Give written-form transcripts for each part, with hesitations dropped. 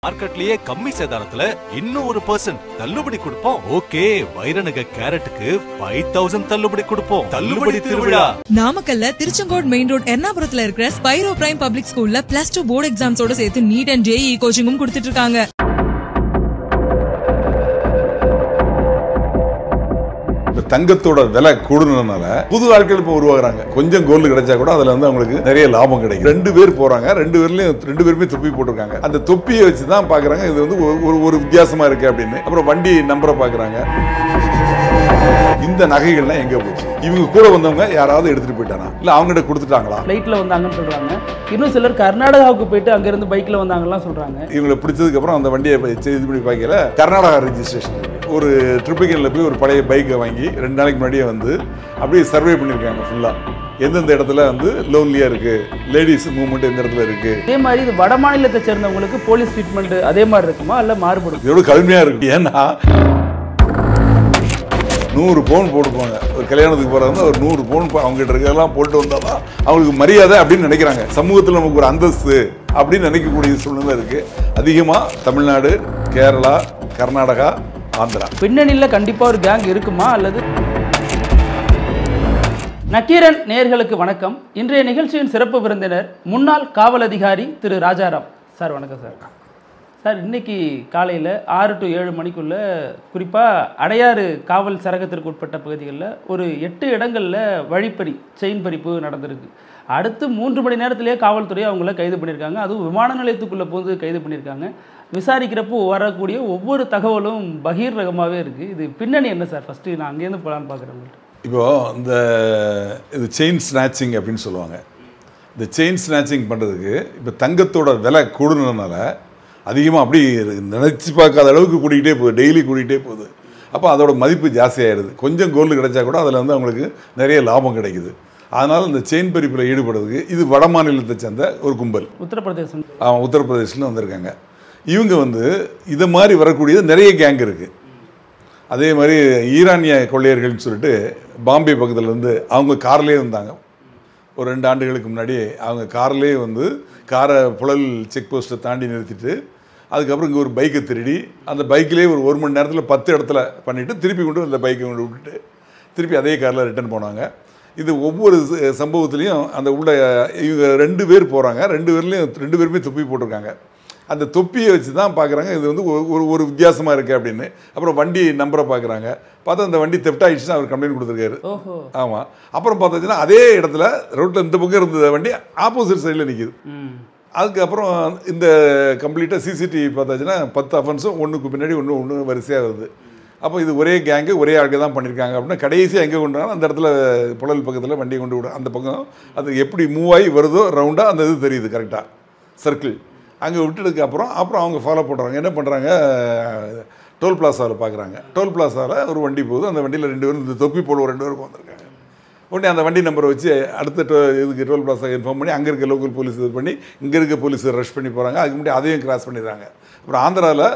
மார்க்கெட்லயே கம்மி சேதாரத்துல இன்னும் 1% தள்ளுபடி கொடுப்போம். ஓகே, வைரநக கேரட்டுக்கு 5000 தள்ளுபடி கொடுப்போம். தள்ளுபடி திருவிழா நாமக்கல்ல திருச்செங்கோடு மெயின் ரோட் எர்ணாபுரத்துல இருக்கிற ஸ்பைரோ பிரைம் பப்ளிக் ஸ்கூல்ல +2 போர்டு எக்ஸாம்ஸோட சேர்த்து நீட் அண்ட் JEE கோச்சிங்கும் கொடுத்துட்டு இருக்காங்க. தங்கத்தோட விலை கூடுனதுனால புது ஆட்கள் இப்ப உருவாக்குறாங்க. கொஞ்சம் கோல்டு கிடைச்சா கூட அதுல வந்து அவங்களுக்கு நிறைய லாபம் கிடைக்கும். 2 பேர் போறாங்க, 2 பேருமே தொப்பி போட்டிருக்காங்க. அந்த தொப்பியை வச்சுதான் பாக்குறாங்க இது வந்து ஒரு வித்தியாசமா இருக்கு அப்படின்னு. அப்புறம் வண்டி நம்பரை பாக்குறாங்க. இந்த நகைகள்லாம் எங்க போச்சு? இவங்க கூட வந்தவங்க யாராவது எடுத்துட்டு போயிட்டானா இல்ல அவங்ககிட்ட கொடுத்துட்டாங்களா? ஃளைட்ல வந்தாங்கன்னு சொல்றாங்க. இன்னும் சிலர் கர்நாடகாவுக்கு போயிட்டு அங்க இருந்து பைக்ல வந்தாங்கலாம் சொல்றாங்க. இவங்களை பிடிச்சதுக்கு அப்புறம் அந்த வண்டியை இது பண்ணி பார்க்கல கர்நாடகா ரெஜிஸ்ட்ரேஷன் ஒரு ட்ரிப்பிக்கல்ல போய் ஒரு பழைய பைக்கை வாங்கி 2 நாளைக்கு முன்னாடியே வந்து அப்படியே சர்வே பண்ணியிருக்காங்க ஃபுல்லா. எந்தெந்த இடத்துல வந்து லோன்லியா இருக்கு, லேடிஸ் மூவ்மெண்ட் எந்த இடத்துல இருக்கு. அதே மாதிரி இது வட மாநிலத்தை சேர்ந்தவங்களுக்கு போலீஸ் ட்ரீட்மெண்ட் அதே மாதிரி இருக்குமா இல்ல மாறுபடும்? இதோட கடுமையா இருக்கு. ஏன்னா 100 பவுன் போட்டுப்பாங்க. ஒரு கல்யாணத்துக்கு போறாங்க ஒரு 100 பவுன் அவங்க கிட்ட இருக்கலாம் போட்டு வந்தாதான் அவங்களுக்கு மரியாதை அப்படின்னு நினைக்கிறாங்க. சமூகத்தில் நமக்கு ஒரு அந்தஸ்து அப்படின்னு நினைக்கக்கூடிய சூழ்நிலை இருக்கு. அதிகமா தமிழ்நாடு, கேரளா, கர்நாடகா, ஆந்திரா பின்னணியில் கண்டிப்பா ஒரு கேங் இருக்குமா அல்லது? நக்கீரன் நேயர்களுக்கு வணக்கம். இன்றைய நிகழ்ச்சியின் சிறப்பு விருந்தினர் முன்னாள் காவல் அதிகாரி திரு ராஜாராம் சார். வணக்கம் சார். சார், இன்னைக்கு காலையில் 6 to 7 மணிக்குள்ள குறிப்பாக அடையாறு காவல் சரகத்திற்கு உட்பட்ட பகுதிகளில் ஒரு 8 இடங்களில் வழிப்பறி செயின் பறிப்பு நடந்திருக்கு. அடுத்து 3 மணி நேரத்திலேயே காவல்துறை அவங்கள கைது பண்ணியிருக்காங்க. அதுவும் விமான நிலையத்துக்குள்ளே போது கைது பண்ணியிருக்காங்க. விசாரிக்கிறப்போ வரக்கூடிய ஒவ்வொரு தகவலும் பகீர் ரகமாகவே இருக்குது. இது பின்னணி என்ன சார்? ஃபஸ்ட்டு நான் அங்கேருந்து போகலான்னு பார்க்குறேன். இப்போது இது செயின் ஸ்நாச்சிங் அப்படின்னு சொல்லுவாங்க. இந்த செயின் ஸ்நாச்சிங் பண்ணுறதுக்கு இப்போ தங்கத்தோட விலை கூடுனதுனால அதிகமாக அப்படி நினச்சி பார்க்காத அளவுக்கு கூட்டிகிட்டே போகுது. டெய்லி கூட்டிகிட்டே போகுது. அப்போ அதோட மதிப்பு ஜாஸ்தியாகிடுது. கொஞ்சம் கோல்டு கிடைச்சா கூட அதில் வந்து அவங்களுக்கு நிறைய லாபம் கிடைக்குது. அதனால் இந்த செயின் பறிப்பில் ஈடுபடுறதுக்கு இது வட மாநிலத்தை சேர்ந்த ஒரு கும்பல். உத்தரப்பிரதேசில் வந்திருக்காங்க. இவங்க வந்து இதை மாதிரி வரக்கூடியது நிறைய கேங் இருக்குது. அதே மாதிரி ஈரானிய கொள்ளையர்கள்னு சொல்லிட்டு பாம்பே பக்கத்துலேருந்து அவங்க கார்லேயே வந்தாங்க. ஒரு 2 ஆண்டுகளுக்கு முன்னாடி அவங்க கார்லேயே வந்து காரை புழல் செக் போஸ்ட்டை தாண்டி நிறுத்திட்டு அதுக்கப்புறம் இங்கே ஒரு பைக்கை திருடி அந்த பைக்கிலே ஒரு 1 மணி நேரத்தில் 10 இடத்துல பண்ணிவிட்டு திருப்பி கொண்டு அந்த பைக்கை கொண்டு விட்டுட்டு திருப்பி அதே காரில் ரிட்டர்ன் போனாங்க. இது ஒவ்வொரு சம்பவத்துலேயும் அந்த உள்ள இவங்க 2 பேர் போகிறாங்க. 2 பேருமே தொப்பி போட்டிருக்காங்க. அந்த தொப்பியை வச்சு தான் பார்க்குறாங்க இது வந்து ஒரு வித்தியாசமாக இருக்குது அப்படின்னு. அப்புறம் வண்டி நம்பரை பார்க்குறாங்க. பார்த்தா அந்த வண்டி தெஃப்ட் ஆகிடுச்சுன்னு அவர் கம்ப்ளைண்ட் கொடுத்துருக்காரு. ஆமாம். அப்புறம் பார்த்தாச்சுன்னா அதே இடத்துல ரோட்டில் இந்த பக்கம் இருந்த வண்டி ஆப்போசிட் சைடில் நிற்கிது. அதுக்கப்புறம் இந்த கம்ப்ளீட்டாக சிசிடிவி பார்த்தாச்சுன்னா 10 அஃபென்ஸும் ஒன்றுக்கு பின்னாடி ஒன்று வரிசையாக வருது. அப்போ இது ஒரே கேங்கு ஒரே ஆளுக்கு தான் பண்ணியிருக்காங்க அப்படின்னா கடைசியாக எங்கே கொண்டு வராங்க அந்த இடத்துல புழல் பக்கத்தில் வண்டியை கொண்டு விட அந்த பக்கம் அது எப்படி மூவ் ஆகி வருதோ ரவுண்டாக அந்த இது தெரியுது கரெக்டாக சர்க்கிள். அங்கே விட்டுறதுக்கு அப்புறம் அவங்க ஃபாலோ பண்ணுறாங்க. என்ன பண்ணுறாங்க, டோல் பிளாசாவில் பார்க்குறாங்க. டோல் பிளாசாவில் ஒரு வண்டி போகுது. அந்த வண்டியில் 2 பேரும் இந்த தொப்பி போல 2 பேருக்கு வந்திருக்காங்க. உடனே அந்த வண்டி நம்பரை வச்சு அடுத்த இதுக்கு டோல் பிளாஸா இன்ஃபார்ம் பண்ணி அங்கே இருக்க லோக்கல் போலீஸ் இது பண்ணி இங்கே இருக்க போலீஸ் ரஷ் பண்ணி போகிறாங்க. அதுக்கு முன்னாடி அதையும் கிராஸ் பண்ணிடுறாங்க. அப்புறம் ஆந்திராவில்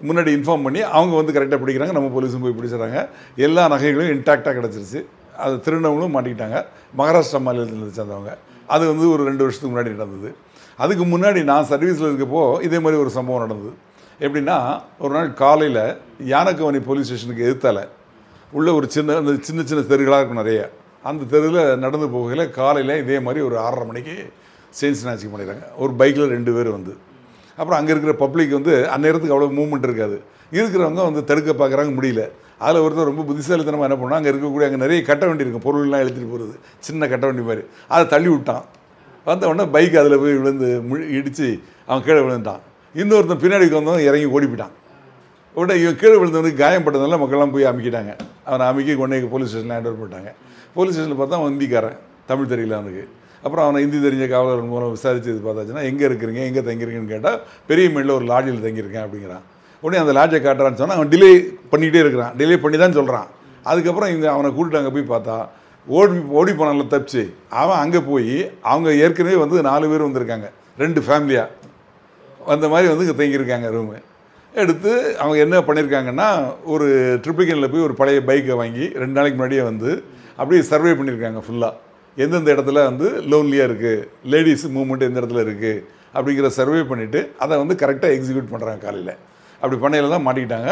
முன்னாடி இன்ஃபார்ம் பண்ணி அவங்க வந்து கரெக்டாக பிடிக்கிறாங்க. நம்ம போலீஸும் போய் பிடிச்சிடறாங்க. எல்லா நகைகளும் இன்டாக்டாக கிடச்சிருச்சு. அது திருநவங்களும் மாட்டிக்கிட்டாங்க. மகாராஷ்டிரா மாநிலத்தில் சேர்ந்தவங்க. அது வந்து ஒரு 2 வருஷத்துக்கு முன்னாடி நடந்தது. அதுக்கு முன்னாடி நான் சர்வீஸில் இருக்கப்போ இதே மாதிரி ஒரு சம்பவம் நடந்தது. எப்படின்னா ஒரு நாள் காலையில் யானக்கவனி போலீஸ் ஸ்டேஷனுக்கு எதிர்த்தால உள்ள ஒரு சின்ன சின்ன தெருகளாக இருக்கும் நிறைய. அந்த தெருவில் நடந்து போகையில் காலையில் இதே மாதிரி ஒரு 6:30 மணிக்கு செயின் ஸ்நாச்சிங் பண்ணிடுறாங்க. ஒரு பைக்கில் 2 பேர் வந்து. அப்புறம் அங்கே இருக்கிற பப்ளிக் வந்து அந்நேரத்துக்கு அவ்வளோ மூவ்மெண்ட் இருக்காது. இருக்கிறவங்க வந்து தடுக்க பார்க்குறாங்க, முடியல. அதில் ஒருத்தர் ரொம்ப புத்திசாலித்தனமாக என்ன பண்ணால் அங்கே இருக்கக்கூடிய அங்கே நிறைய கட்ட வண்டி இருக்கும், பொருள்லாம் எழுதிட்டு போகிறது, சின்ன கட்ட வண்டி மாதிரி. அதை தள்ளி விட்டான். வந்த உடனே பைக் அதில் போய் விழுந்து இடித்து அவன் கீழே விழுந்துட்டான். இன்னொருத்தன் பின்னாடி வந்தவன் இறங்கி ஓடி போயிட்டான். உடனே இவன் கீழே விழுந்தவனுக்கு காயப்பட்டதுனால மக்கள்லாம் போய் அமைக்கிட்டாங்க. அவனை அமைக்கி கொண்டே போலீஸ் ஸ்டேஷனில் ஹேண்ட் ஓவர் பண்ணிட்டாங்க. போலீஸ் ஸ்டேஷனில் பார்த்தா அவன் ஹிந்திக்காரன், தமிழ் தெரியல அவனுக்கு. அப்புறம் அவனை ஹிந்தி தெரிஞ்ச காவலர் மூலம் விசாரித்து பார்த்தாச்சுன்னா எங்கே இருக்கிறீங்க, எங்கே தங்கியிருக்கீங்கன்னு கேட்டால் பெரிய மேலில் ஒரு லாட்ஜில் தங்கியிருக்கேன் அப்படிங்கிறான். உடனே அந்த லாட்ஜை காட்டுறான்னு சொன்னால் அவன் டிலே பண்ணிக்கிட்டே இருக்கிறான். டிலே பண்ணி தான் சொல்கிறான். அதுக்கப்புறம் இங்கே அவனை கூப்பிட்டு அங்கே போய் பார்த்தா ஓடி போனால தப்பிச்சு அவன் அங்கே போய் அவங்க ஏற்கனவே வந்து 4 பேர் வந்திருக்காங்க, 2 ஃபேமிலியாக அந்த மாதிரி வந்து இங்கே தங்கியிருக்காங்க. ரூமு எடுத்து அவங்க என்ன பண்ணியிருக்காங்கன்னா ஒரு ட்ரிப்பிக்கனில் போய் ஒரு பழைய பைக்கை வாங்கி 2 நாளைக்கு முன்னாடியே வந்து அப்படியே சர்வே பண்ணியிருக்காங்க ஃபுல்லாக. எந்தெந்த இடத்துல வந்து லோன்லியாக இருக்குது, லேடிஸ் மூவ்மெண்ட் எந்த இடத்துல இருக்குது அப்படிங்கிற சர்வே பண்ணிவிட்டு அதை வந்து கரெக்டாக எக்ஸிக்யூட் பண்ணுறாங்க காலையில். அப்படி பண்ணையில் தான் மாட்டிக்கிட்டாங்க.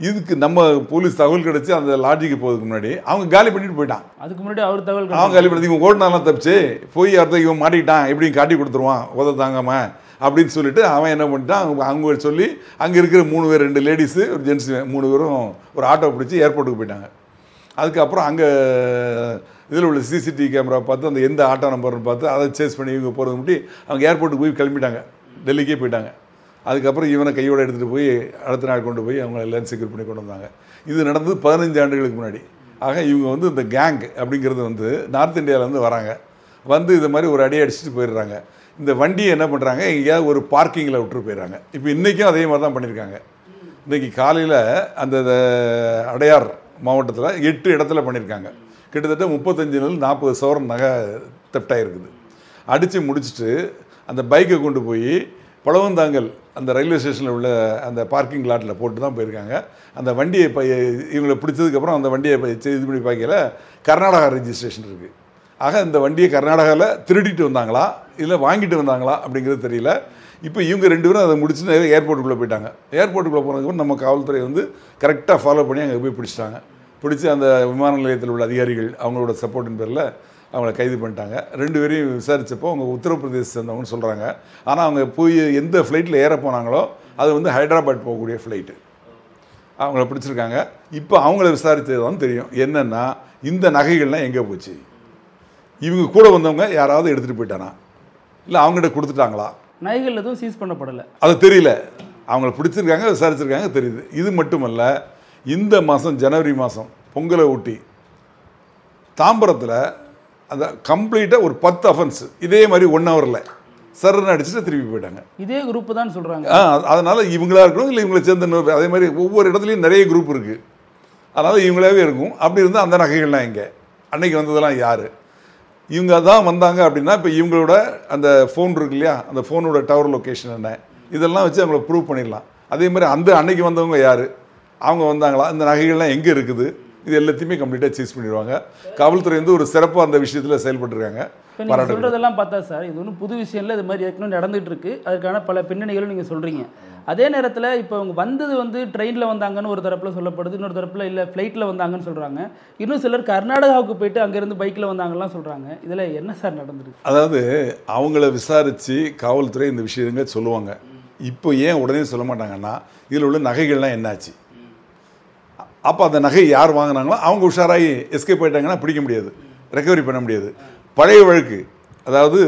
இதுக்கு நம்ம போலீஸ் தகவல் கிடச்சி அந்த லாட்ஜுக்கு போகிறதுக்கு முன்னாடி அவங்க காலி பண்ணிட்டு போயிட்டான். அதுக்கு முன்னாடி அவர் தகவல் அவங்க காலி பண்ணி இவன் ஓடினாலாம் தப்பிச்சு போய் ஒருத்தர் இவன் மாட்டிக்கிட்டான் எப்படியும் காட்டி கொடுத்துருவான் உத தாங்காமல் அப்படின்னு சொல்லிட்டு அவன் என்ன பண்ணிட்டான், அவங்க சொல்லி அங்கே இருக்கிற 3 பேர் 2 லேடிஸு ஒரு ஜென்ஸு 3 பேரும் ஒரு ஆட்டோ பிடிச்சி ஏர்போர்ட்டுக்கு போயிட்டாங்க. அதுக்கப்புறம் அங்கே இதில் உள்ள சிசிடிவி கேமரா பார்த்து அந்த எந்த ஆட்டோ நம்பர்னு பார்த்து அதை சேஸ் பண்ணி இவங்க போகிறது முன்னாடி அவங்க ஏர்போர்ட்டுக்கு போய் கிளம்பிட்டாங்க, டெல்லிக்கே போயிட்டாங்க. அதுக்கப்புறம் இவனை கையோடு எடுத்துகிட்டு போய் அடுத்த நாள் கொண்டு போய் அவங்க எல்லாம் செக்யூர் பண்ணி கொண்டு வந்தாங்க. இது நடந்தது 15 ஆண்டுகளுக்கு முன்னாடி. ஆக இவங்க வந்து இந்த கேங் அப்படிங்கிறது வந்து நார்த் இந்தியாவிலேருந்து வராங்க, வந்து இது மாதிரி ஒரு அடி அடிச்சுட்டு போயிடுறாங்க. இந்த வண்டியை என்ன பண்ணுறாங்க, எங்கேயாவது ஒரு பார்க்கிங்கில் விட்டுட்டு போயிடுறாங்க. இப்போ இன்றைக்கும் அதே மாதிரி தான் பண்ணியிருக்காங்க. இன்றைக்கி காலையில் அந்த அடையார் மாவட்டத்தில் 8 இடத்துல பண்ணியிருக்காங்க. கிட்டத்தட்ட 35-40 சவரன் நகை தெஃப்ட் இருக்குது. அடித்து முடிச்சுட்டு அந்த பைக்கை கொண்டு போய் பழவந்தாங்கல் அந்த ரயில்வே ஸ்டேஷனில் உள்ள அந்த பார்க்கிங் லாட்டில் போட்டு தான் போயிருக்காங்க. அந்த வண்டியை இவங்களை பிடிச்சதுக்கப்புறம் அந்த வண்டியை இது பண்ணி பார்க்கல கர்நாடகா ரெஜிஸ்ட்ரேஷன் இருக்குது. ஆக இந்த வண்டியை கர்நாடகாவில் திருடிட்டு வந்தாங்களா இல்லை வாங்கிட்டு வந்தாங்களா அப்படிங்கிறது தெரியல. இப்போ இவங்க 2 பேரும் அதை முடிச்சுட்டு ஏர்போர்ட்டுக்குள்ளே போயிட்டாங்க. ஏர்போர்ட்டுக்குள்ளே போனதுக்கப்புறம் நம்ம காவல்துறை வந்து கரெக்டாக ஃபாலோ பண்ணி அங்கே போய் பிடிச்சிட்டாங்க. பிடிச்சி அந்த விமான நிலையத்தில் உள்ள அதிகாரிகள் அவங்களோட சப்போர்ட்டின் பேரில் அவங்கள கைது பண்ணிட்டாங்க. 2 பேரையும் விசாரித்தப்போ அவங்க உத்தரப்பிரதேச சேர்ந்தவங்கன்னு சொல்கிறாங்க. ஆனால் அவங்க போய் எந்த ஃப்ளைட்டில் ஏற போனாங்களோ அது வந்து ஹைதராபாத் போகக்கூடிய ஃப்ளைட்டு. அவங்கள பிடிச்சிருக்காங்க. இப்போ அவங்கள விசாரித்தது தான் தெரியும் என்னென்னா இந்த நகைகள்லாம் எங்கே போச்சு, இவங்க கூட வந்தவங்க யாராவது எடுத்துகிட்டு போயிட்டானா இல்லை அவங்ககிட்ட கொடுத்துட்டாங்களா, நகைகள் எதுவும் சீஸ் பண்ணப்படலை, அது தெரியல. அவங்கள பிடிச்சிருக்காங்க, விசாரிச்சிருக்காங்க, தெரியுது. இது மட்டுமல்ல, இந்த மாதம் ஜனவரி மாதம் பொங்கலை ஒட்டி தாம்பரத்தில் அந்த கம்ப்ளீட்டாக ஒரு 10 அஃபென்ஸ் இதே மாதிரி 1 ஹவரில் சர்ன்னு அடிச்சுட்டு திருப்பி போயிட்டாங்க. இதே குரூப் தான் சொல்கிறாங்க. அதனால் இவங்களா இருக்கணும் இல்லை இவங்களை சேர்ந்த அதே மாதிரி ஒவ்வொரு இடத்துலையும் நிறைய குரூப் இருக்குது. அதனால் இவங்களாவே இருக்கும். அப்படி இருந்தால் அந்த நகைகள்லாம் எங்கே, அன்னைக்கு வந்ததெல்லாம் யார், இவங்க தான் வந்தாங்க அப்படின்னா இப்போ இவங்களோட அந்த ஃபோன் இருக்கு இல்லையா, அந்த ஃபோனோட டவர் லொக்கேஷன் என்ன, இதெல்லாம் வச்சு அவங்கள ப்ரூவ் பண்ணிடலாம். அதே மாதிரி அந்த அன்னைக்கு வந்தவங்க யார், அவங்க வந்தாங்களா, இந்த நகைகள்லாம் எங்கே இருக்குது, இது எல்லாத்தையுமே கம்ப்ளீட்டாக சீஸ் பண்ணிடுவாங்க. காவல்துறை வந்து ஒரு சிறப்பாக அந்த விஷயத்தில் செயல்பட்டுருக்காங்க. சொல்கிறதெல்லாம் பார்த்தா சார் இது ஒன்றும் புது விஷயம் இல்லை, இது மாதிரி ஏற்கனவே நடந்துகிட்டு இருக்கு. அதுக்கான பல பின்னணிகளும் நீங்கள் சொல்கிறீங்க. அதே நேரத்தில் இப்போ அவங்க வந்தது வந்து ட்ரெயினில் வந்தாங்கன்னு ஒரு தரப்பில் சொல்லப்படுது, இன்னொரு தரப்பில் இல்லை ஃப்ளைட்டில் வந்தாங்கன்னு சொல்கிறாங்க. இன்னும் சிலர் கர்நாடகாவுக்கு போயிட்டு அங்கேருந்து பைக்கில் வந்தாங்கலாம் சொல்கிறாங்க. இதில் என்ன சார் நடந்துருக்கு? அதாவது அவங்கள விசாரித்து காவல்துறை இந்த விஷயங்க சொல்லுவாங்க. இப்போ ஏன் உடனே சொல்ல மாட்டாங்கன்னா இதில் உள்ள நகைகள்லாம் என்னாச்சு, அப்போ அந்த நகை யார் வாங்கினாங்களோ அவங்க உஷாராகி எஸ்கேப் ஆகிட்டாங்கன்னா பிடிக்க முடியாது, ரெக்கவரி பண்ண முடியாது. பழைய வழக்கு, அதாவது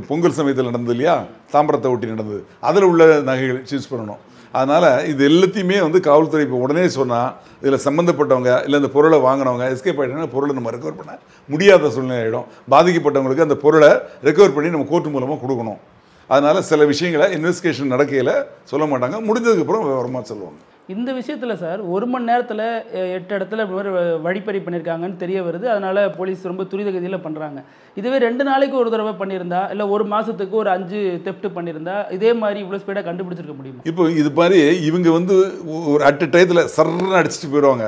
பொங்கல் சமயத்தில் நடந்தது இல்லையா, தாம்பரத்தை ஒட்டி நடந்தது, அதில் உள்ள நகைகள் சூஸ் பண்ணணும். அதனால் இது எல்லாத்தையுமே வந்து காவல்துறை இப்போ உடனே சொன்னால் இதில் சம்மந்தப்பட்டவங்க இல்லை இந்த பொருளை வாங்கினவங்க எஸ்கேப் ஆகிட்டாங்கன்னா பொருளை நம்ம ரெக்கவர் பண்ண முடியாத சூழ்நிலை ஆகிடும். பாதிக்கப்பட்டவங்களுக்கு அந்த பொருளை ரெக்கவர் பண்ணி நம்ம கோர்ட்டு மூலமாக கொடுக்கணும். அதனால் சில விஷயங்களை இன்வெஸ்டிகேஷன் நடக்கையில் சொல்ல மாட்டாங்க, முடிஞ்சதுக்கப்புறம் விவரமாக சொல்லுவாங்க. இந்த விஷயத்தில் சார் 1 மணி நேரத்தில் 8 இடத்துல வழிப்பறி பண்ணியிருக்காங்கன்னு தெரிய வருது. அதனால் போலீஸ் ரொம்ப துரிதகதியில் பண்ணுறாங்க. இதுவே 2 நாளைக்கு ஒரு தடவை பண்ணியிருந்தா இல்லை 1 மாதத்துக்கு ஒரு 5 தெஃப்ட் பண்ணியிருந்தா இதே மாதிரி இவ்வளோ ஸ்பீடாக கண்டுபிடிச்சிருக்க முடியுமா? இப்போ இது மாதிரி இவங்க வந்து ஒரு அட் டயத்தில் சர்ன்னு அடிச்சுட்டு போயிடுவாங்க.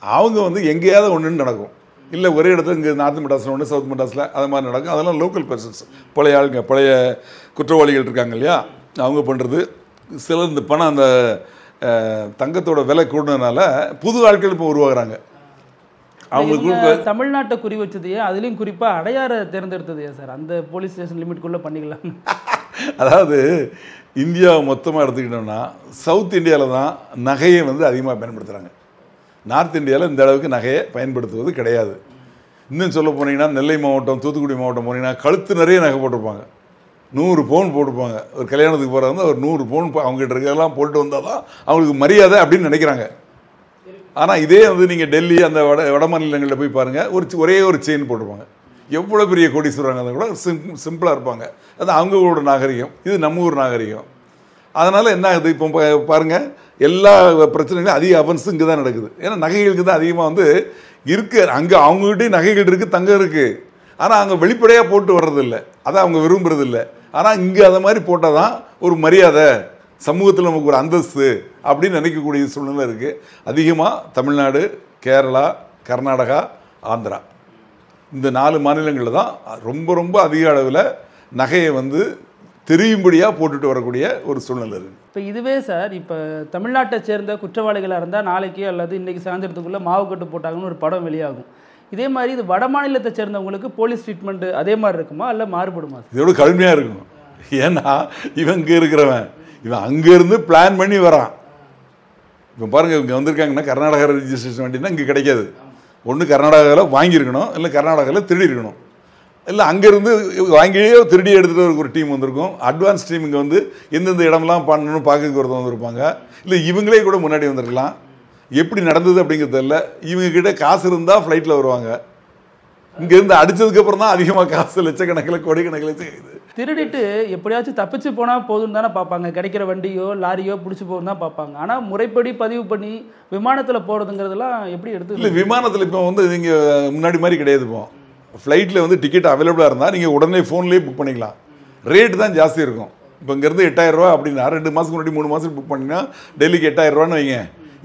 அவங்க வந்து எங்கேயாவது ஒன்றுன்னு நடக்கும், இல்லை ஒரே இடத்துல இங்கே நார்த் மெட்ராஸில் ஒன்று சவுத் மெட்ராஸில் அது மாதிரி நடக்கும். அதெல்லாம் லோக்கல் பர்சன்ஸ், பழைய ஆளுங்க, பழைய குற்றவாளிகள் இருக்காங்க இல்லையா, அவங்க பண்ணுறது. சிலர் இந்த பணம் அந்த தங்கத்தோட விலை கூடுனதுனால புது ஆட்கள் இப்போ உருவாகிறாங்க. அவங்களுக்கு தமிழ்நாட்டை குறி வச்சதையே அதுலேயும் குறிப்பாக அடையாரை தேர்ந்தெடுத்தது சார், அந்த போலீஸ் ஸ்டேஷன் லிமிட்குள்ளே பண்ணிக்கலாம். அதாவது இந்தியாவை மொத்தமாக எடுத்துக்கிட்டோம்னா சவுத் இந்தியாவில் தான் நகையை வந்து அதிகமாக பயன்படுத்துகிறாங்க. நார்த் இந்தியாவில் இந்த அளவுக்கு நகையை பயன்படுத்துவது கிடையாது. இன்னும் சொல்ல போனீங்கன்னா நெல்லை மாவட்டம், தூத்துக்குடி மாவட்டம் போனீங்கன்னா கழுத்து நிறைய நகை போட்டிருப்பாங்க, 100 பவுன் போட்டுப்பாங்க. ஒரு கல்யாணத்துக்கு போகிறவங்க ஒரு 100 பவுன் அவங்ககிட்ட இருக்கிறதெல்லாம் போட்டு வந்தால் தான் அவங்களுக்கு மரியாதை அப்படின்னு நினைக்கிறாங்க. ஆனால் இதே வந்து நீங்கள் டெல்லி அந்த வட மாநிலங்களில் போய் பாருங்கள், ஒரே ஒரு செயின் போட்டிருப்பாங்க. எவ்வளோ பெரிய கோடீஸ்வரங்க அதை கூட சிம்பிளாக இருப்பாங்க. அது அவங்களோட நாகரிகம், இது நம்ம ஊர் நாகரிகம். அதனால் என்ன ஆகுது, இப்போ பாருங்கள் எல்லா பிரச்சனைகளும் அதிக அஃபென்ஸ் இங்கே தான் நடக்குது. ஏன்னா நகைகளுக்கு தான் அதிகமாக வந்து இருக்குது. அங்கே அவங்ககிட்டயும் நகைகள் இருக்குது, தங்கம் இருக்குது. ஆனால் அங்கே வெளிப்படையாக போட்டு வர்றதில்லை, அதை அவங்க விரும்புறதில்லை. ஆனால் இங்கே அதை மாதிரி போட்டால் தான் ஒரு மரியாதை, சமூகத்தில் நமக்கு ஒரு அந்தஸ்து அப்படின்னு நினைக்கக்கூடிய சூழ்நிலை இருக்குது. அதிகமாக தமிழ்நாடு, கேரளா, கர்நாடகா, ஆந்திரா இந்த 4 மாநிலங்களில் தான் ரொம்ப ரொம்ப அதிக அளவில் நகையை வந்து தெரியும்படியாக போட்டுட்டு வரக்கூடிய ஒரு சூழ்நிலை இருக்குது. இப்போ இதுவே சார், இப்போ தமிழ்நாட்டை சேர்ந்த குற்றவாளிகளாக இருந்தால் நாளைக்கு அல்லது இன்றைக்கி சாயந்தரத்துக்குள்ளே மாவு கட்டு போட்டாங்கன்னு ஒரு படம் வெளியாகும். இதே மாதிரி இது வட மாநிலத்தை சேர்ந்தவங்களுக்கு போலீஸ் ட்ரீட்மெண்ட் அதே மாதிரி இருக்குமா இல்லை மாறுபடுமா? இதோட கடுமையாக இருக்கும். ஏன்னா இவன் இங்கே இருக்கிறவன், இவன் அங்கேருந்து பிளான் பண்ணி வரான். இப்போ பாருங்கள், இங்கே வந்திருக்காங்கன்னா கர்நாடகா ரெஜிஸ்ட்ரேஷன் வண்டினா இங்கே கிடைக்காது. ஒன்று கர்நாடகாவில் வாங்கியிருக்கணும், இல்லை கர்நாடகாவில் திருடி இருக்கணும், இல்லை அங்கேருந்து வாங்கியே திருடி எடுத்துகிட்டு ஒரு டீம் வந்திருக்கும். அட்வான்ஸ் டீம் இங்கே வந்து எந்தெந்த இடம்லாம் பண்ணணும்னு பார்க்கறதுக்கு ஒருத்தர் வந்திருப்பாங்க. இல்லை இவங்களே கூட முன்னாடி வந்திருக்கலாம். எப்படி நடந்தது அப்படிங்கிறது இல்லை. இவங்ககிட்ட காசு இருந்தால் ஃப்ளைட்டில் வருவாங்க. இங்கேருந்து அடித்ததுக்கப்புறம் தான் அதிகமாக காசு லட்சக்கணக்கில் கோடிக்கணக்கில் செய்யுது. திருடிட்டு எப்படியாச்சும் தப்பிச்சு போனால் போதும்னு தானே பார்ப்பாங்க. கிடைக்கிற வண்டியோ லாரியோ பிடிச்சி போகும் தான் பார்ப்பாங்க. ஆனால் முறைப்படி பதிவு பண்ணி விமானத்தில் போகிறதுங்கிறதுலாம் எப்படி எடுத்து? இல்லை, விமானத்தில் இப்போ வந்து நீங்கள் முன்னாடி மாதிரி கிடையாது. இப்போ ஃப்ளைட்டில் வந்து டிக்கெட் அவைலபிளாக இருந்தால் நீங்கள் உடனே ஃபோன்லேயே புக் பண்ணிக்கலாம். ரேட்டு தான் ஜாஸ்தி இருக்கும். இப்போ இங்கேருந்து 8000 ரூபா அப்படின்னா 2 மாதத்துக்கு முன்னாடி 3 மாதத்துக்கு புக் பண்ணிங்கன்னா டெல்லிக்கு 8000 ரூபான்னு வைங்க.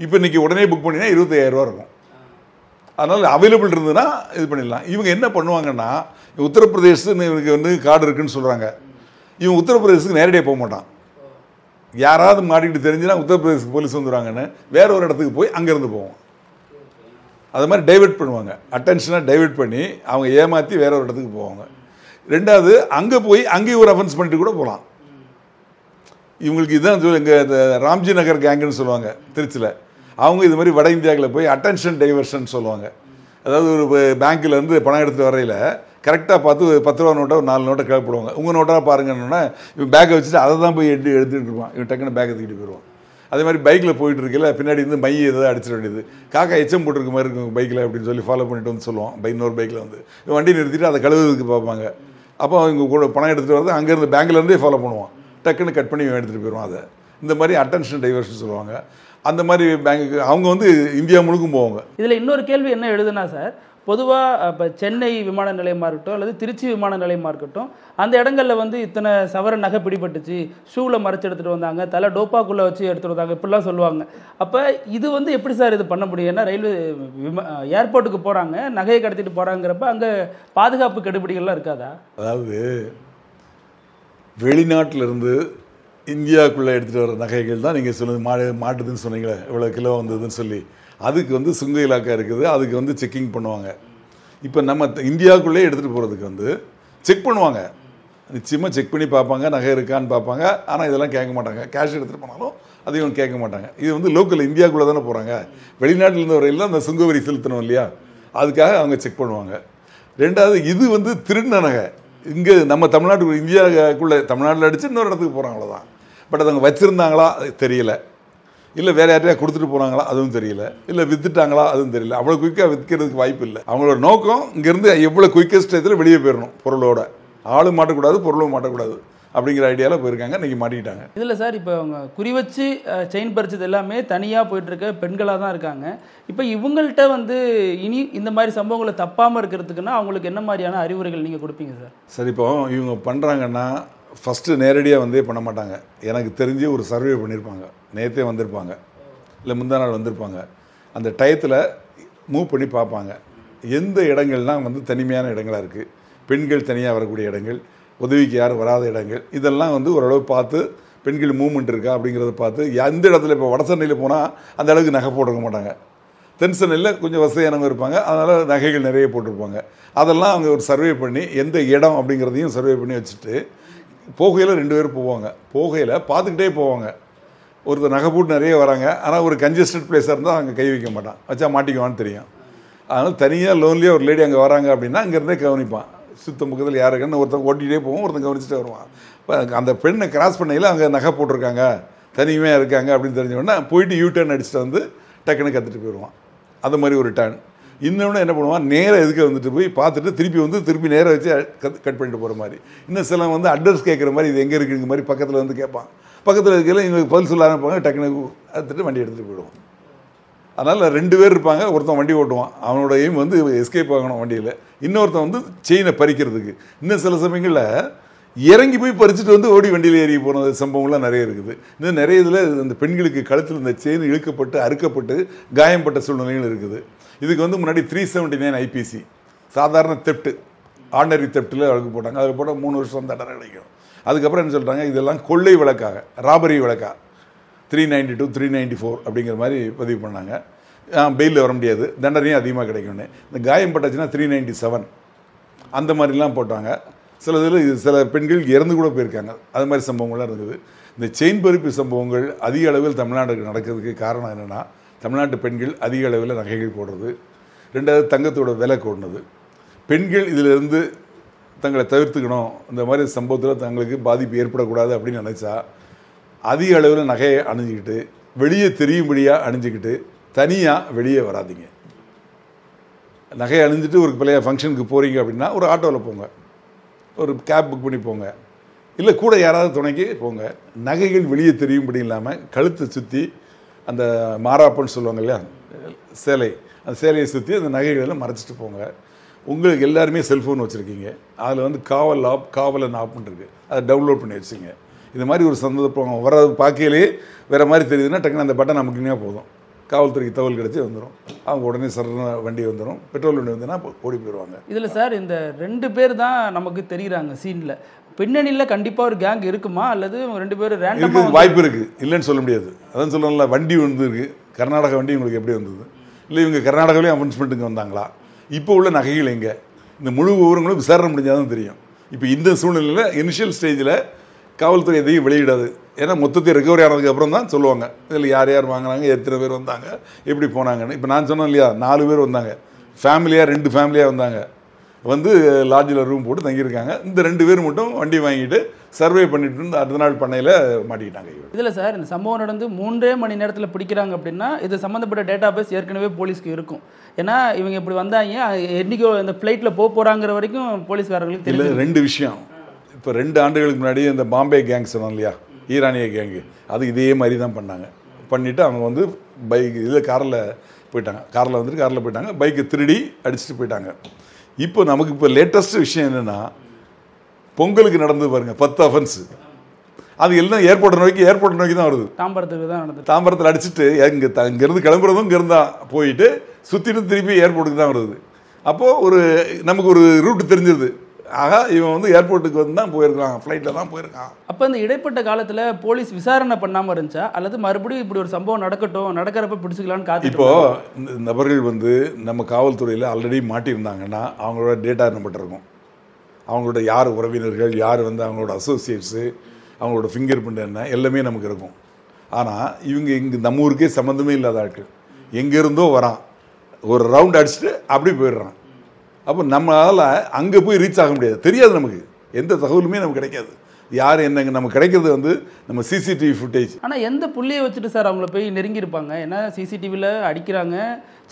இப்போ இன்றைக்கி உடனே புக் பண்ணிங்கன்னா 25,000 ரூபா இருக்கும். அதனால் அவைலபிள் இருந்ததுன்னா இது பண்ணிடலாம். இவங்க என்ன பண்ணுவாங்கன்னா, உத்தரப்பிரதேசத்துக்கு இவனுக்கு வந்து கார்டு இருக்குன்னு சொல்கிறாங்க. இவன் உத்தரப்பிரதேசத்துக்கு நேரடியாக போக மாட்டான். யாராவது மாட்டிக்கிட்டு தெரிஞ்சுன்னா உத்தரப்பிரதேச போலீஸ் வந்துடுவாங்கன்னு வேற ஒரு இடத்துக்கு போய் அங்கேருந்து போவோம். அது மாதிரி டைவெர்ட் பண்ணுவாங்க. அட்டென்ஷனாக டைவெர்ட் பண்ணி அவங்க ஏமாற்றி வேற ஒரு இடத்துக்கு போவாங்க. ரெண்டாவது, அங்கே போய் அங்கேயும் ஒரு அஃபென்ஸ் பண்ணிட்டு கூட போகலாம். இவங்களுக்கு இதுதான் இங்கே இந்த ராம்ஜி நகர் கேங்குன்னு சொல்லுவாங்க திருச்சியில். அவங்க இது மாதிரி வட இந்தியாவில் போய் அட்டென்ஷன் டைவர்ஷன் சொல்லுவாங்க. அதாவது ஒரு பேங்க்கில் இருந்து பணம் எடுத்துகிட்டு வரையில் கரெக்டாக பார்த்து 10 ரூபா நோட்டை ஒரு 4 நோட்டை கிளப்பிடுவாங்க. உங்கள் நோட்டாக பாருங்கன்னா இவன் பேக்கை வச்சுட்டு அதை தான் போய் எடுத்துகிட்டு இருப்பான். இவன் டக்குன்னு பேக்கை தூக்கிட்டு போயிடுவான். அதே மாதிரி பைக்கில் போயிட்டு இருக்கல பின்னாடி இருந்து மை எதாவது அடிச்சிட வேண்டியது. காக்கா எச்சம் போட்டிருக்க மாதிரி இருக்கும் பைக்கில் அப்படின்னு சொல்லி ஃபாலோ பண்ணிட்டு வந்து சொல்லுவான். இன்னொரு பைக்கில் வந்து வண்டி நிறுத்திட்டு அதை கழுவுறதுக்கு பார்ப்பாங்க. அப்போ அவங்க கூட பணம் எடுத்துகிட்டு வரது அங்கேருந்து பேங்க்லேருந்தே ஃபாலோ பண்ணுவான். டக்குன்னு கட் பண்ணி எடுத்துகிட்டு போயிடுவான். அதை இந்த மாதிரி அட்டென்ஷன் டைவர்ஷன் சொல்லுவாங்க. அந்த மாதிரி பேங்க்குக்கு அவங்க வந்து இந்தியா முழுக்கும் போவாங்க. இதில் இன்னொரு கேள்வி என்ன எழுதுனா சார், பொதுவாக இப்போ சென்னை விமான நிலையமாக இருக்கட்டும் அல்லது திருச்சி விமான நிலையமாக இருக்கட்டும், அந்த இடங்களில் வந்து இத்தனை சவர நகை பிடிபட்டுச்சு, ஷூவில் மறைச்சி எடுத்துகிட்டு வந்தாங்க, தலை டோப்பாக்குள்ளே வச்சு எடுத்துகிட்டு வந்தாங்க, இப்படிலாம் சொல்லுவாங்க. அப்போ இது வந்து எப்படி சார் இது பண்ண முடியும்? ஏன்னா ரயில்வே ஏர்போர்ட்டுக்கு போகிறாங்க, நகையை கடத்திட்டு போகிறாங்கிறப்ப அங்கே பாதுகாப்பு கெடுபிடிகள்லாம் இருக்காதா? அதாவது வெளிநாட்டிலிருந்து இந்தியாவுக்குள்ளே எடுத்துகிட்டு வர நகைகள் தான் நீங்கள் சொல்லுங்கள் மாட்டுதுன்னு சொன்னீங்களே, இவ்வளோ கிலோ வந்ததுன்னு சொல்லி, அதுக்கு வந்து சுங்க இலாக்கா இருக்குது. அதுக்கு வந்து செக்கிங் பண்ணுவாங்க. இப்போ நம்ம இந்தியாவுக்குள்ளே எடுத்துகிட்டு போகிறதுக்கு வந்து செக் பண்ணுவாங்க. நிச்சயமாக செக் பண்ணி பார்ப்பாங்க, நகை இருக்கான்னு பார்ப்பாங்க. ஆனால் இதெல்லாம் கேட்க மாட்டாங்க. கேஷ் எடுத்துகிட்டு போனாலும் அதையும் கேட்க மாட்டாங்க. இது வந்து லோக்கல் இந்தியாவுக்குள்ளே தானே போகிறாங்க. வெளிநாட்டிலேருந்து வரையில அந்த சுங்க வரி செலுத்தணும் இல்லையா, அதுக்காக அவங்க செக் பண்ணுவாங்க. ரெண்டாவது, இது வந்து திருடின நகை. இங்கே நம்ம தமிழ்நாட்டுக்குள்ள இந்தியாவுக்குள்ளே தமிழ்நாட்டில் அடித்து இன்னொரு இடத்துக்கு போகிறாங்க, அவ்வளோதான். பட் அது அவங்க வச்சுருந்தாங்களா அது தெரியல. இல்லை வேறு யார்ட்டையா கொடுத்துட்டு போனாங்களா அதுவும் தெரியல. இல்லை விற்றுட்டாங்களா அதுவும் தெரியல. அவ்வளோ குயிக்காக விற்கிறதுக்கு வாய்ப்பு இல்லை. அவங்களோட நோக்கம் இங்கேருந்து எவ்வளோ குயிக்கஸ்ட் இதில் வெளியே போயிடணும். பொருளோட ஆளும் மாட்டக்கூடாது, பொருளும் மாட்டக்கூடாது அப்படிங்கிற ஐடியாவில் போயிருக்காங்க. இன்றைக்கி மாட்டிக்கிட்டாங்க. இதில் சார் இப்போ அவங்க குறி வச்சு செயின் பறிச்சது எல்லாமே தனியாக போயிட்டுருக்க பெண்களாக தான் இருக்காங்க. இப்போ இவங்கள்ட்ட வந்து இனி இந்த மாதிரி சம்பவங்களை தப்பாமல் இருக்கிறதுக்குன்னா அவங்களுக்கு என்ன மாதிரியான அறிவுரைகள் நீங்கள் கொடுப்பீங்க சார்? சரி, இப்போ இவங்க பண்ணுறாங்கன்னா ஃபஸ்ட்டு நேரடியாக வந்தே பண்ண மாட்டாங்க. எனக்கு தெரிஞ்சு ஒரு சர்வே பண்ணியிருப்பாங்க. நேற்றே வந்திருப்பாங்க, இல்லை முந்தா நாள் வந்திருப்பாங்க. அந்த டயத்தில் மூவ் பண்ணி பார்ப்பாங்க. எந்த இடங்கள்லாம் வந்து தனிமையான இடங்களாக இருக்குது, பெண்கள் தனியாக வரக்கூடிய இடங்கள், உதவிக்கு யாரும் வராத இடங்கள், இதெல்லாம் வந்து ஓரளவு பார்த்து பெண்கள் மூவ்மெண்ட் இருக்கா அப்படிங்கிறத பார்த்து எந்த இடத்துல இப்போ வட சென்னையில் போனால் அந்த அளவுக்கு நகை போட்டிருக்க மாட்டாங்க. தென் சென்னையில் கொஞ்சம் வசதியானவங்க இருப்பாங்க, அதனால் நகைகள் நிறைய போட்டிருப்பாங்க. அதெல்லாம் அவங்க ஒரு சர்வே பண்ணி எந்த இடம் அப்படிங்கிறதையும் சர்வே பண்ணி வச்சுட்டு போகையில் 2 பேர் போவாங்க. போகையில் பார்த்துக்கிட்டே போவாங்க. ஒருத்தர் நகை போட்டு நிறைய வராங்க, ஆனால் ஒரு கன்ஜஸ்டட் பிளேஸாக இருந்தால் அங்கே கை வைக்க மாட்டான், வச்சா மாட்டிக்குவான்னு தெரியும். அதனால் தனியாக லோன்லியாக ஒரு லேடி அங்கே வராங்க அப்படின்னா அங்கேருந்தே கவனிப்பான். சுத்தம் பக்கத்தில் யார் இருக்குன்னு ஒருத்தன் ஓட்டிகிட்டே போவோம், ஒருத்தன் கவனிச்சுட்டே வருவான். இப்போ அந்த பெண்ணை கிராஸ் பண்ணையில் அங்கே நகை போட்டிருக்காங்க, தனிமையாக இருக்காங்க அப்படின்னு தெரிஞ்சோன்னா போயிட்டு யூ-டர்ன் அடிச்சுட்டு வந்து டக்குன்னு கற்றுட்டு போயிடுவான். அது மாதிரி ஒரு டர்ன். இன்னொன்று என்ன பண்ணுவான், நேராக எதுக்கு வந்துட்டு போய் பார்த்துட்டு திருப்பி நேராக வச்சு கட் பண்ணிட்டு போகிற மாதிரி. இன்னும் சில வந்து அட்ரஸ் கேட்குற மாதிரி, இது எங்கே இருக்குங்கிற மாதிரி பக்கத்தில் வந்து கேட்பான். பக்கத்தில் இருக்கையில் இவங்களுக்கு பதில் சொல்ல ஆரம்பிப்பாங்க, டக்குன்னு எடுத்துகிட்டு வண்டி எடுத்துகிட்டு போயிடுவோம். அதனால் 2 பேர் இருப்பாங்க. ஒருத்தன் வண்டி ஓட்டுவான், அவனோட எய்ம் வந்து எஸ்கேப் ஆகணும் வண்டியில். இன்னொருத்தன் வந்து செயினை பறிக்கிறதுக்கு. இன்னும் சில சமயங்களில் இறங்கி போய் பறிச்சுட்டு வந்து ஓடி வண்டியில் ஏறி போன சம்பவங்கள்லாம் நிறைய இருக்குது. இன்னும் நிறைய இதில் இந்த பெண்களுக்கு கழுத்தில் இந்த செயின் இழுக்கப்பட்டு அறுக்கப்பட்டு காயம்பட்ட சூழ்நிலைகள் இருக்குது. இதுக்கு வந்து முன்னாடி 379 ஐபிசி சாதாரண தெப்ட், ஆர்டினரி தெப்ட்டில் வழக்கு போட்டாங்க. அதில் போட்டால் 3 வருஷம் தண்டனை கிடைக்கும். அதுக்கப்புறம் என்ன சொல்கிறாங்க, இதெல்லாம் கொள்ளை வழக்காக, ராபரி வழக்கா 392 394 அப்படிங்கிற மாதிரி பதிவு பண்ணாங்க. பெயிலில் வர முடியாது, தண்டனையும் அதிகமாக கிடைக்கும்னு. இந்த காயம் பட்டாச்சுன்னா 397 அந்த மாதிரிலாம் போட்டாங்க. சில இதில் சில பெண்கள் இறந்து கூட போயிருக்காங்க. அது மாதிரி சம்பவங்கள்லாம் இருக்குது. இந்த செயின் பறிப்பு சம்பவங்கள் அதிக அளவில் தமிழ்நாட்டுக்கு நடக்கிறதுக்கு காரணம் என்னென்னா, தமிழ்நாட்டு பெண்கள் அதிக அளவில் நகைகள் போடுறது, ரெண்டாவது தங்கத்தோட விலை கூடுனது. பெண்கள் இதிலிருந்து தங்களை தவிர்த்துக்கணும், இந்த மாதிரி சம்பவத்தில் தங்களுக்கு பாதிப்பு ஏற்படக்கூடாது அப்படின்னு நினச்சா அதிக அளவில் நகையை அணிஞ்சிக்கிட்டு வெளியே தெரியும்படியாக அணிஞ்சிக்கிட்டு தனியாக வெளியே வராதிங்க. நகையை அணிஞ்சிட்டு ஒரு பழைய ஃபங்க்ஷனுக்கு போகிறீங்க அப்படின்னா ஒரு ஆட்டோவில் போங்க, ஒரு கேப் புக் பண்ணி போங்க, இல்லை கூட யாராவது துணைக்கு போங்க. நகைகள் வெளியே தெரியும்படி இல்லாமல் கழுத்தை சுற்றி அந்த மாராப்பன்னு சொல்லுவாங்க இல்லையா, சேலை, அந்த சேலையை சுற்றி அந்த நகைகளெல்லாம் மறைச்சிட்டு போங்க. உங்களுக்கு எல்லாருமே செல்ஃபோன் வச்சுருக்கீங்க, அதில் வந்து காவலன் ஆப்னு இருக்குது, அதை டவுன்லோட் பண்ணி வச்சுங்க. இது மாதிரி ஒரு சந்தர்ப்பம் வர பார்க்கையிலே வேறு மாதிரி தெரியுதுன்னா டக்குன்னு அந்த பட்டன் நமக்குன்னே போதும், காவல்துறைக்கு தகவல் கிடச்சி வந்துடும். அவங்க உடனே சரண வண்டி வந்துடும், பெட்ரோல் வண்டி வந்துன்னா ஓடி போயிடுவாங்க. இதில் சார் இந்த 2 பேர் தான் நமக்கு தெரியுறாங்க சீனில். பின்னணியில் கண்டிப்பாக ஒரு கேங் இருக்குமா, அல்லது 2 பேரும் ரேண்டமாக வாய்ப்பு இருக்குது, இல்லைன்னு சொல்ல முடியாது. அதான் சொல்லணும்ல, வண்டி வந்துருக்கு, கர்நாடகா வண்டி உங்களுக்கு எப்படி வந்தது, இல்லை இவங்க கர்நாடகாவிலேயும் அனௌன்ஸ்மெண்ட்டுக்கு வந்தாங்களா, இப்போ உள்ள நகைகள் எங்கே, இந்த முழு விவரங்களும் விசாரணை முடிஞ்சால் தான் தெரியும். இப்போ இந்த சூழ்நிலையில் இனிஷியல் ஸ்டேஜில் காவல்துறை எதையும் வெளியிடாது. ஏன்னா மொத்தத்தை ரெக்கவரி ஆனதுக்கு அப்புறம் தான் சொல்லுவாங்க இதில் யார் யார் வாங்கினாங்க, எத்தனை பேர் வந்தாங்க, எப்படி போனாங்கன்னு. இப்போ நான் சொன்னேன் இல்லையா, 4 பேர் வந்தாங்க, ஃபேமிலியாக 2 ஃபேமிலியாக வந்தாங்க, வந்து லாட்ஜில் ரூம் போட்டு தங்கியிருக்காங்க. இந்த 2 பேர் மட்டும் வண்டி வாங்கிட்டு சர்வே பண்ணிட்டு இருந்து அடுத்த நாள் பண்ணையில் மாட்டிக்கிட்டாங்க. இதில் சார் இந்த சம்பவம் நடந்து 3 மணி நேரத்தில் பிடிக்கிறாங்க அப்படின்னா இது சம்மந்தப்பட்ட டேட்டா பேஸ் ஏற்கனவே போலீஸ்க்கு இருக்கும். ஏன்னா இவங்க இப்படி வந்தாங்க, என்றைக்கோ இந்த ஃப்ளைட்டில் போகிறாங்கிற வரைக்கும் போலீஸ்காரர்களுக்கு தெரியல. 2 விஷயம். இப்போ 2 ஆண்டுகளுக்கு முன்னாடி இந்த பாம்பே கேங் சொன்னோம் இல்லையா, ஈரானிய கேங்கு, அது இதே மாதிரி தான் பண்ணாங்க. பண்ணிவிட்டு அவங்க வந்து பைக் இதில் காரில் போயிட்டாங்க, காரில் போயிட்டாங்க, பைக்கை திருடி அடிச்சுட்டு போயிட்டாங்க. இப்போ நமக்கு இப்போ லேட்டஸ்ட் விஷயம் என்னென்னா, பொங்கலுக்கு நடந்து பாருங்க 10 அஃபென்ஸு, அது எல்லாம் ஏர்போர்ட் நோக்கி தான் வருது. தாம்பரத்துக்கு தான் நடந்தது. தாம்பரத்தில் அடிச்சுட்டு இங்கேருந்து கிளம்புறதும் இங்கேருந்து தான் போயிட்டு சுற்றிட்டு திருப்பி ஏர்போர்ட்டுக்கு தான் வருது. அப்போது நமக்கு ஒரு ரூட் தெரிஞ்சிருது. ஆக இவன் வந்து ஏர்போர்ட்டுக்கு வந்து தான் போயிருக்கான், ஃப்ளைட்டில் தான் போயிருக்கான். அப்போ இந்த இடைப்பட்ட காலத்தில் போலீஸ் விசாரணை பண்ணாமல் இருந்துச்சா, அல்லது மறுபடியும் இப்படி ஒரு சம்பவம் நடக்கிறப்ப பிடிச்சிக்கலான்னு காத்து? இப்போது இந்த நபர்கள் வந்து நம்ம காவல்துறையில் ஆல்ரெடி மாட்டியிருந்தாங்கன்னா அவங்களோட டேட்டா நம்மகிட்ட இருக்கும். அவங்களோட யார் உறவினர்கள், யார் வந்து அவங்களோட அசோசியேட்ஸு, அவங்களோட ஃபிங்கர் பிரிண்ட் என்ன எல்லாமே நமக்கு இருக்கும். ஆனால் இவங்க இங்கே நம்ம ஊருக்கே சம்மந்தமே இல்லாத ஆட்கள், எங்கேருந்தோ வரான், ஒரு ரவுண்ட் அடிச்சுட்டு அப்படி போயிடுறான். அப்போ நம்மளால் அங்கே போய் ரீச் ஆக முடியாது, தெரியாது, நமக்கு எந்த தகவலுமே நமக்கு கிடைக்காது. யார் என்னங்க நமக்கு கிடைக்கிறது வந்து நம்ம சிசிடிவி ஃபுட்டேஜ். ஆனால் எந்த புள்ளியை வச்சுட்டு சார் அவங்கள போய் நெருங்கியிருப்பாங்க? ஏன்னா சிசிடிவியில் அடிக்கிறாங்க,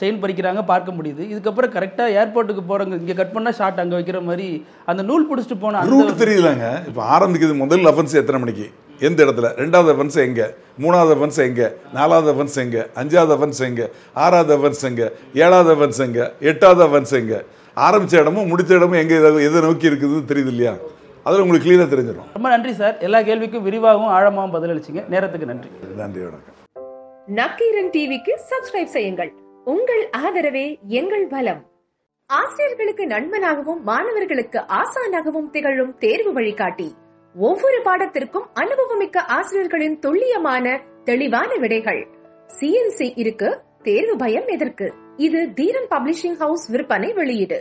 செயின் பறிக்கிறாங்க, பார்க்க முடியுது. இதுக்கப்புறம் கரெக்டாக ஏர்போர்ட்டுக்கு போகிறவங்க இங்கே கட் பண்ணால் ஷார்ட் அங்கே வைக்கிற மாதிரி அந்த நூல் பிடிச்சிட்டு போனால் ரூட் தெரியலாங்க. இப்போ ஆரம்பிக்குது முதல் அஃபென்ஸ் எத்தனை மணிக்கு, எந்த இடத்துல, 2வது அஃபென்ஸ் எங்கே, 3வது அஃபென்ஸ் எங்கே, 4வது அஃபென்ஸ் எங்கே, 5வது அஃபென்ஸ் எங்கே, 6வது அஃபென்ஸ் எங்கே, 7வது அஃபென்ஸ் எங்கே, 8வது அஃபென்ஸ் எங்கே, ஆரம்பித்த இடமும் முடித்த இடமும் எங்கே எதை நோக்கி இருக்குதுன்னு தெரியுது இல்லையா, அதில் உங்களுக்கு கிளியராக தெரிஞ்சிடும். ரொம்ப நன்றி சார், எல்லா கேள்விக்கும் விரிவாகவும் ஆழமாகவும் பதிலளிச்சிங்க. நேரத்துக்கு நன்றி. நன்றி, வணக்கம். நக்கீரன் டிவிக்கு சப்ஸ்கிரைப் செய்யுங்கள். உங்கள் ஆதரவே எங்கள் பலம். ஆசிரியர்களுக்கு நண்பனாகவும் மாணவர்களுக்கு ஆசானாகவும் திகழும் தேர்வு வழிகாட்டி. ஒவ்வொரு பாடத்திற்கும் அனுபவமிக்க ஆசிரியர்களின் துல்லியமான தெளிவான விடைகள். CNC இருக்கு, தேர்வு பயம் எதற்கு? இது தீரன் பப்ளிஷிங் ஹவுஸ் விற்பனை வெளியீடு.